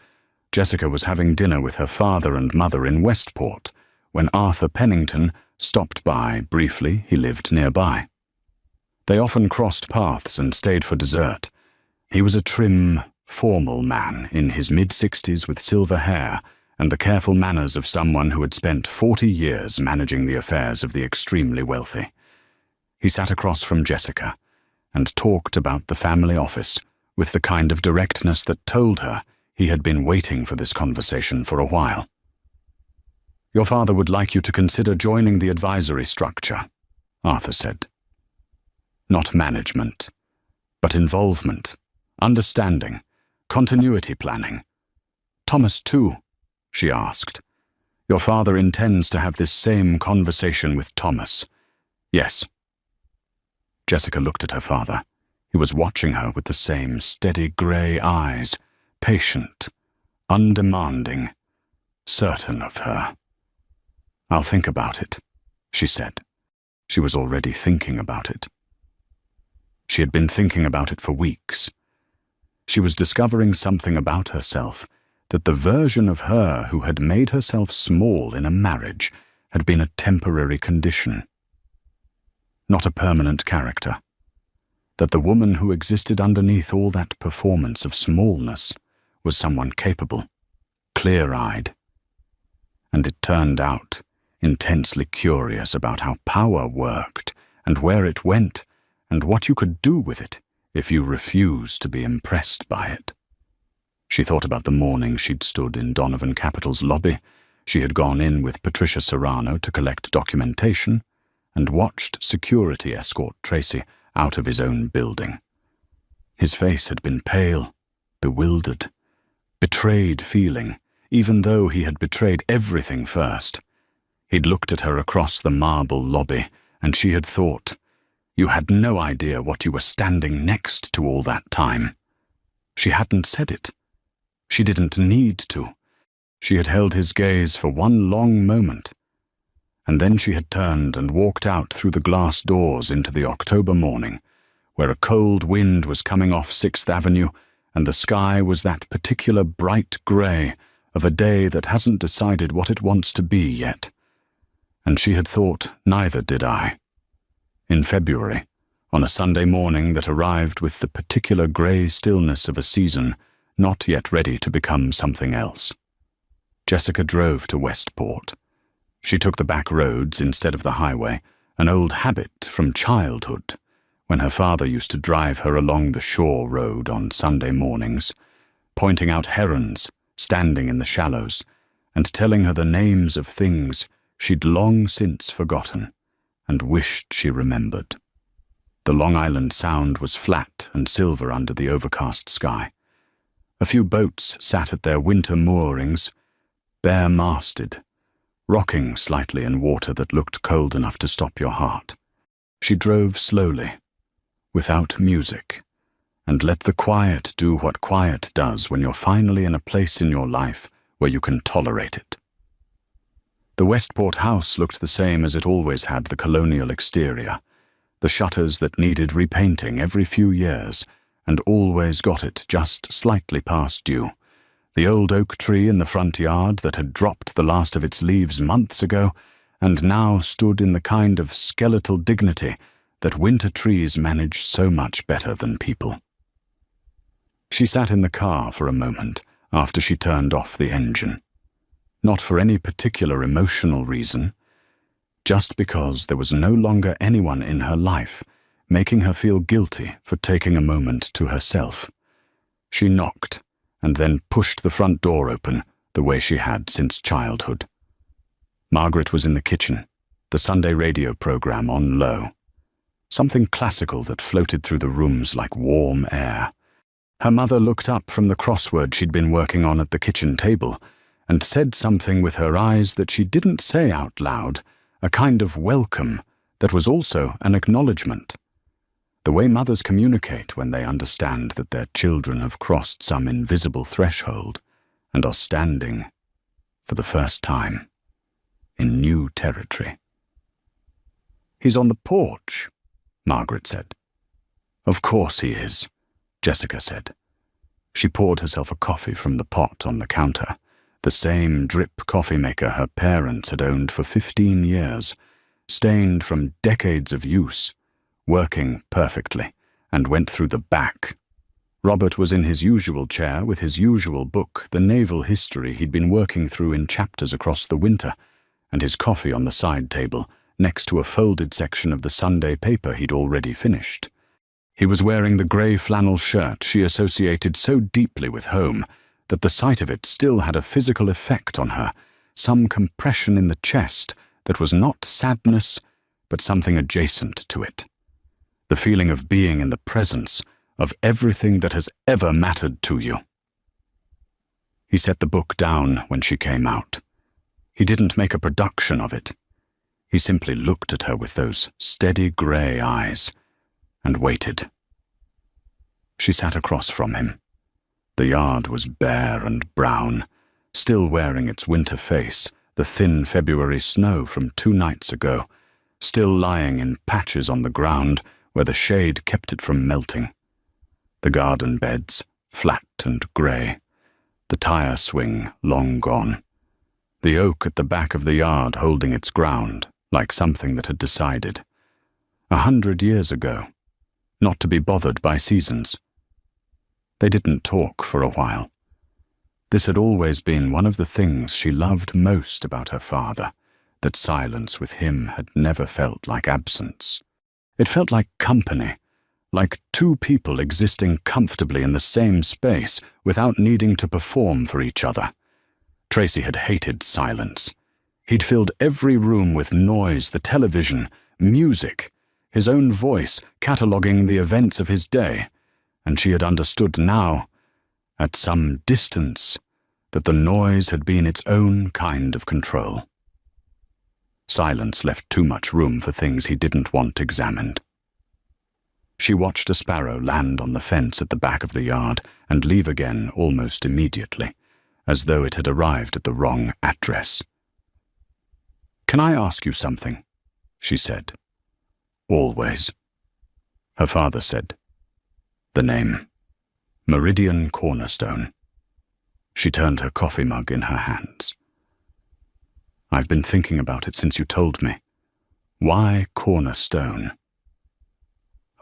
Jessica was having dinner with her father and mother in Westport when Arthur Pennington stopped by briefly. He lived nearby. They often crossed paths and stayed for dessert. He was a trim, formal man in his mid-60s with silver hair and the careful manners of someone who had spent 40 years managing the affairs of the extremely wealthy. He sat across from Jessica and talked about the family office with the kind of directness that told her he had been waiting for this conversation for a while. "Your father would like you to consider joining the advisory structure," Arthur said. "Not management, but involvement, understanding, continuity planning. Thomas too?" she asked. "Your father intends to have this same conversation with Thomas." "Yes." Jessica looked at her father. He was watching her with the same steady grey eyes, patient, undemanding, certain of her. "I'll think about it," she said. She was already thinking about it. She had been thinking about it for weeks. She was discovering something about herself, that the version of her who had made herself small in a marriage had been a temporary condition, not a permanent character. That the woman who existed underneath all that performance of smallness was someone capable, clear-eyed. And it turned out intensely curious about how power worked and where it went and what you could do with it if you refused to be impressed by it. She thought about the morning she'd stood in Donovan Capital's lobby. She had gone in with Patricia Serrano to collect documentation and watched security escort Tracy out of his own building. His face had been pale, bewildered, betrayed feeling, even though he had betrayed everything first. He'd looked at her across the marble lobby, and she had thought, "You had no idea what you were standing next to all that time." She hadn't said it. She didn't need to. She had held his gaze for one long moment, and then she had turned and walked out through the glass doors into the October morning, where a cold wind was coming off 6th Avenue, and the sky was that particular bright grey of a day that hasn't decided what it wants to be yet. And she had thought, neither did I. In February, on a Sunday morning that arrived with the particular grey stillness of a season not yet ready to become something else. Jessica drove to Westport. She took the back roads instead of the highway, an old habit from childhood, when her father used to drive her along the shore road on Sunday mornings, pointing out herons standing in the shallows and telling her the names of things she'd long since forgotten and wished she remembered. The Long Island Sound was flat and silver under the overcast sky. A few boats sat at their winter moorings, bare-masted, rocking slightly in water that looked cold enough to stop your heart. She drove slowly, without music, and let the quiet do what quiet does when you're finally in a place in your life where you can tolerate it. The Westport house looked the same as it always had, the colonial exterior, the shutters that needed repainting every few years and always got it just slightly past due, the old oak tree in the front yard that had dropped the last of its leaves months ago and now stood in the kind of skeletal dignity that winter trees manage so much better than people. She sat in the car for a moment after she turned off the engine. Not for any particular emotional reason, just because there was no longer anyone in her life making her feel guilty for taking a moment to herself. She knocked and then pushed the front door open the way she had since childhood. Margaret was in the kitchen, the Sunday radio program on low. Something classical that floated through the rooms like warm air. Her mother looked up from the crossword she'd been working on at the kitchen table and said something with her eyes that she didn't say out loud, a kind of welcome that was also an acknowledgement. The way mothers communicate when they understand that their children have crossed some invisible threshold and are standing, for the first time, in new territory. "He's on the porch," Margaret said. "Of course he is," Jessica said. She poured herself a coffee from the pot on the counter, the same drip coffee maker her parents had owned for 15 years, stained from decades of use, working perfectly, and went through the back. Robert was in his usual chair with his usual book, the naval history he'd been working through in chapters across the winter, and his coffee on the side table, next to a folded section of the Sunday paper he'd already finished. He was wearing the grey flannel shirt she associated so deeply with home that the sight of it still had a physical effect on her, some compression in the chest that was not sadness, but something adjacent to it. The feeling of being in the presence of everything that has ever mattered to you. He set the book down when she came out. He didn't make a production of it. He simply looked at her with those steady grey eyes and waited. She sat across from him. The yard was bare and brown, still wearing its winter face, the thin February snow from 2 nights ago, still lying in patches on the ground where the shade kept it from melting. The garden beds, flat and grey. The tire swing long gone. The oak at the back of the yard holding its ground, like something that had decided, 100 years ago, not to be bothered by seasons. They didn't talk for a while. This had always been one of the things she loved most about her father, that silence with him had never felt like absence. It felt like company, like two people existing comfortably in the same space without needing to perform for each other. Tracy had hated silence. He'd filled every room with noise, the television, music, his own voice cataloguing the events of his day, and she had understood now, at some distance, that the noise had been its own kind of control. Silence left too much room for things he didn't want examined. She watched a sparrow land on the fence at the back of the yard and leave again almost immediately, as though it had arrived at the wrong address. "Can I ask you something?" she said. "Always." Her father said. The name. Meridian Cornerstone. She turned her coffee mug in her hands. "I've been thinking about it since you told me. Why Cornerstone?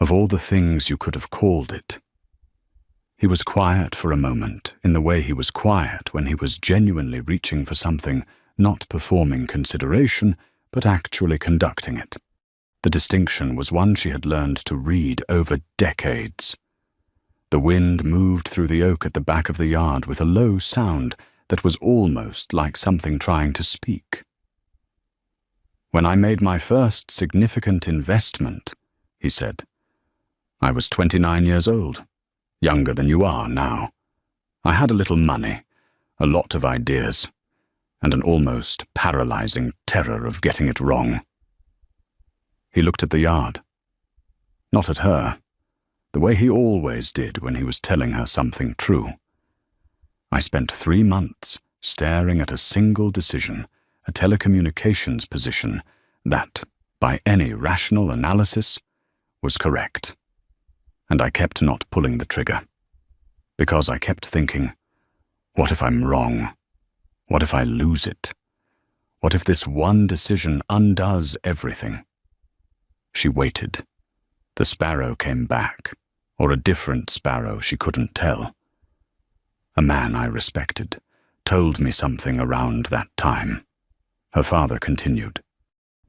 Of all the things you could have called it." He was quiet for a moment, in the way he was quiet when he was genuinely reaching for something, not performing consideration, but actually conducting it. The distinction was one she had learned to read over decades. The wind moved through the oak at the back of the yard with a low sound that was almost like something trying to speak. "When I made my first significant investment," he said, "I was 29 years old, younger than you are now. I had a little money, a lot of ideas, and an almost paralyzing terror of getting it wrong." He looked at the yard. Not at her, the way he always did when he was telling her something true. "I spent 3 months staring at a single decision, a telecommunications position that, by any rational analysis, was correct. And I kept not pulling the trigger, because I kept thinking, what if I'm wrong? What if I lose it? What if this one decision undoes everything?" She waited. The sparrow came back, or a different sparrow, she couldn't tell. "A man I respected told me something around that time," her father continued.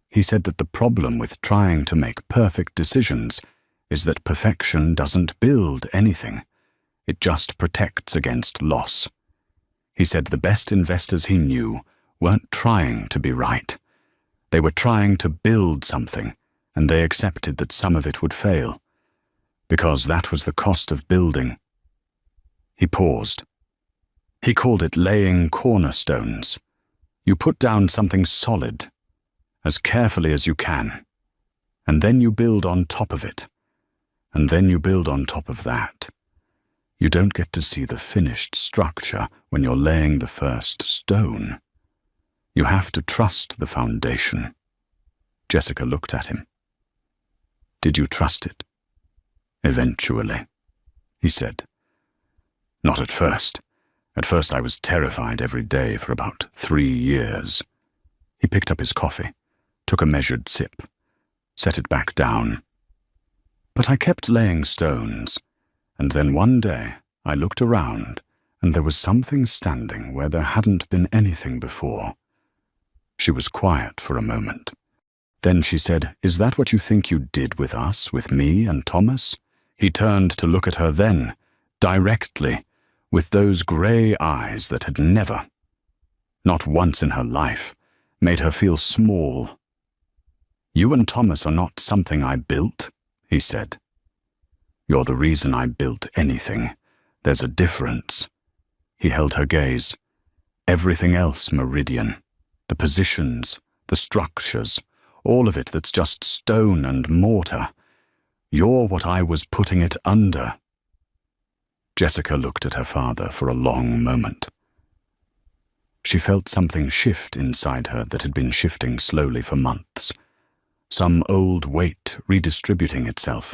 "He said that the problem with trying to make perfect decisions is that perfection doesn't build anything. It just protects against loss. He said the best investors he knew weren't trying to be right. They were trying to build something, and they accepted that some of it would fail, because that was the cost of building." He paused. "He called it laying cornerstones. You put down something solid, as carefully as you can, and then you build on top of it, and then you build on top of that. You don't get to see the finished structure when you're laying the first stone. You have to trust the foundation." Jessica looked at him. "Did you trust it?" "Eventually," he said. "Not at first. At first I was terrified every day for about 3 years. He picked up his coffee, took a measured sip, set it back down. "But I kept laying stones, and then one day I looked around and there was something standing where there hadn't been anything before." She was quiet for a moment. Then she said, "Is that what you think you did with us, with me and Thomas?" He turned to look at her then, directly, with those grey eyes that had never, not once in her life, made her feel small. "You and Thomas are not something I built," he said. "You're the reason I built anything. There's a difference." He held her gaze. "Everything else, Meridian, the positions, the structures, all of it that's just stone and mortar. You're what I was putting it under." Jessica looked at her father for a long moment. She felt something shift inside her that had been shifting slowly for months. some old weight redistributing itself,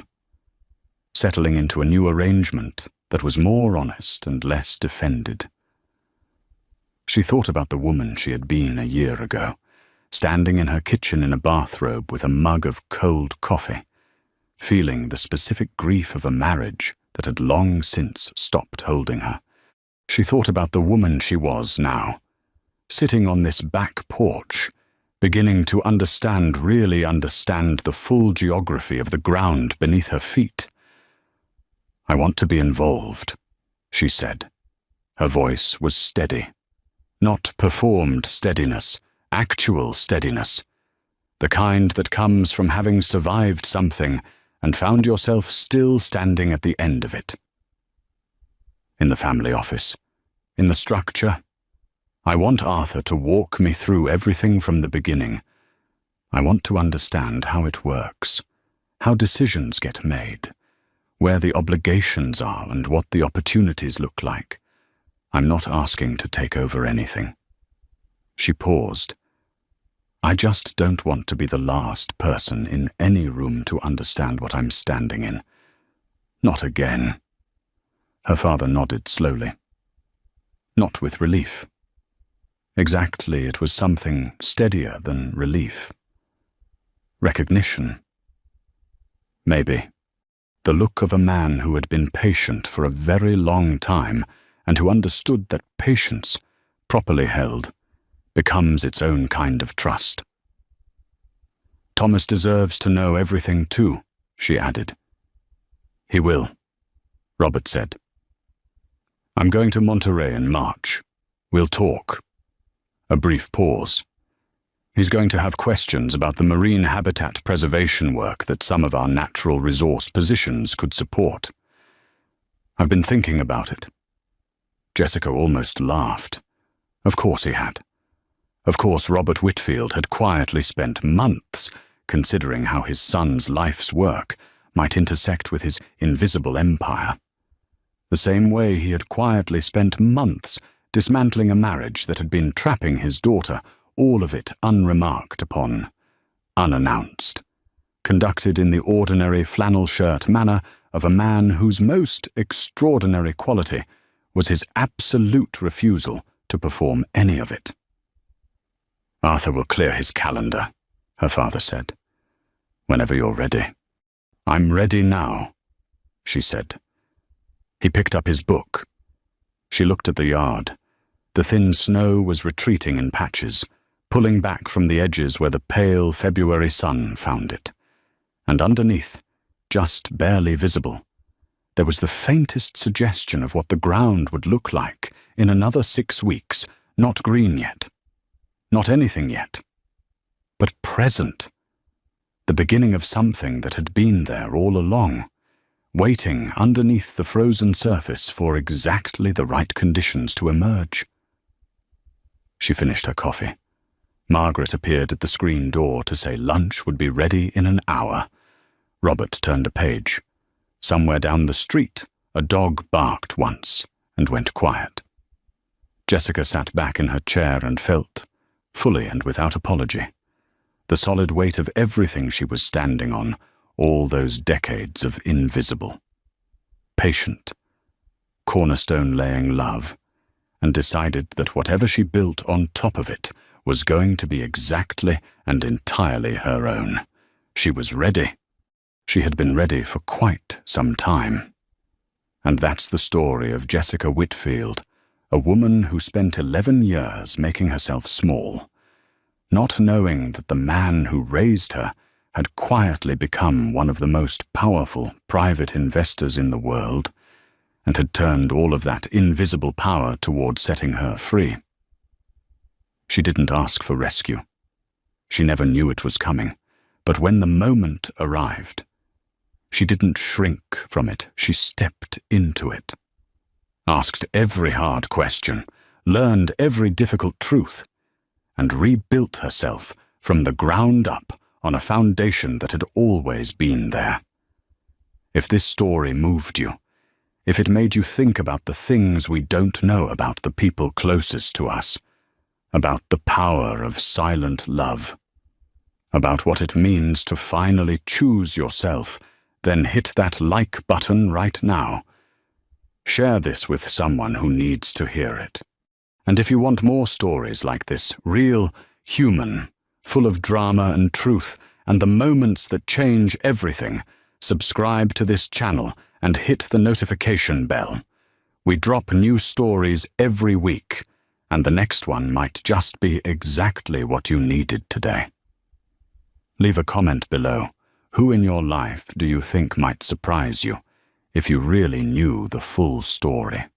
settling into a new arrangement that was more honest and less defended. She thought about the woman she had been a year ago, standing in her kitchen in a bathrobe with a mug of cold coffee, feeling the specific grief of a marriage that had long since stopped holding her. She thought about the woman she was now, sitting on this back porch, beginning to really understand the full geography of the ground beneath her feet. "I want to be involved," she said. Her voice was steady. Not performed steadiness, actual steadiness. The kind that comes from having survived something and found yourself still standing at the end of it. In the family office, in the structure, I want Arthur to walk me through everything from the beginning. I want to understand how it works, how decisions get made, where the obligations are and what the opportunities look like. I'm not asking to take over anything. She paused. I just don't want to be the last person in any room to understand what I'm standing in. Not again. Her father nodded slowly. Not with relief. Exactly, it was something steadier than relief. Recognition. Maybe. The look of a man who had been patient for a very long time and who understood that patience, properly held, becomes its own kind of trust. Thomas deserves to know everything too, she added. He will, Robert said. I'm going to Monterey in March. We'll talk. A brief pause. He's going to have questions about the marine habitat preservation work that some of our natural resource positions could support. I've been thinking about it. Jessica almost laughed. Of course he had. Of course Robert Whitfield had quietly spent months considering how his son's life's work might intersect with his invisible empire. The same way he had quietly spent months dismantling a marriage that had been trapping his daughter, all of it unremarked upon, unannounced, conducted in the ordinary flannel shirt manner of a man whose most extraordinary quality was his absolute refusal to perform any of it. Arthur will clear his calendar, her father said. Whenever you're ready. I'm ready now, she said. He picked up his book. She looked at the yard. The thin snow was retreating in patches, pulling back from the edges where the pale February sun found it. And underneath, just barely visible, there was the faintest suggestion of what the ground would look like in another 6 weeks, not green yet, not anything yet, but present, the beginning of something that had been there all along, waiting underneath the frozen surface for exactly the right conditions to emerge. She finished her coffee. Margaret appeared at the screen door to say lunch would be ready in an hour. Robert turned a page. Somewhere down the street, a dog barked once and went quiet. Jessica sat back in her chair and felt, fully and without apology, the solid weight of everything she was standing on, all those decades of invisible. Patient, cornerstone-laying love, and decided that whatever she built on top of it was going to be exactly and entirely her own. She was ready. She had been ready for quite some time. And that's the story of Jessica Whitfield, a woman who spent 11 years making herself small, not knowing that the man who raised her had quietly become one of the most powerful private investors in the world, and had turned all of that invisible power toward setting her free. She didn't ask for rescue. She never knew it was coming, but when the moment arrived, she didn't shrink from it, she stepped into it. Asked every hard question, learned every difficult truth, and rebuilt herself from the ground up on a foundation that had always been there. If this story moved you, if it made you think about the things we don't know about the people closest to us, about the power of silent love, about what it means to finally choose yourself, then hit that like button right now. Share this with someone who needs to hear it. And if you want more stories like this, real, human, full of drama and truth, and the moments that change everything, subscribe to this channel and hit the notification bell. We drop new stories every week, and the next one might just be exactly what you needed today. Leave a comment below. Who in your life do you think might surprise you if you really knew the full story?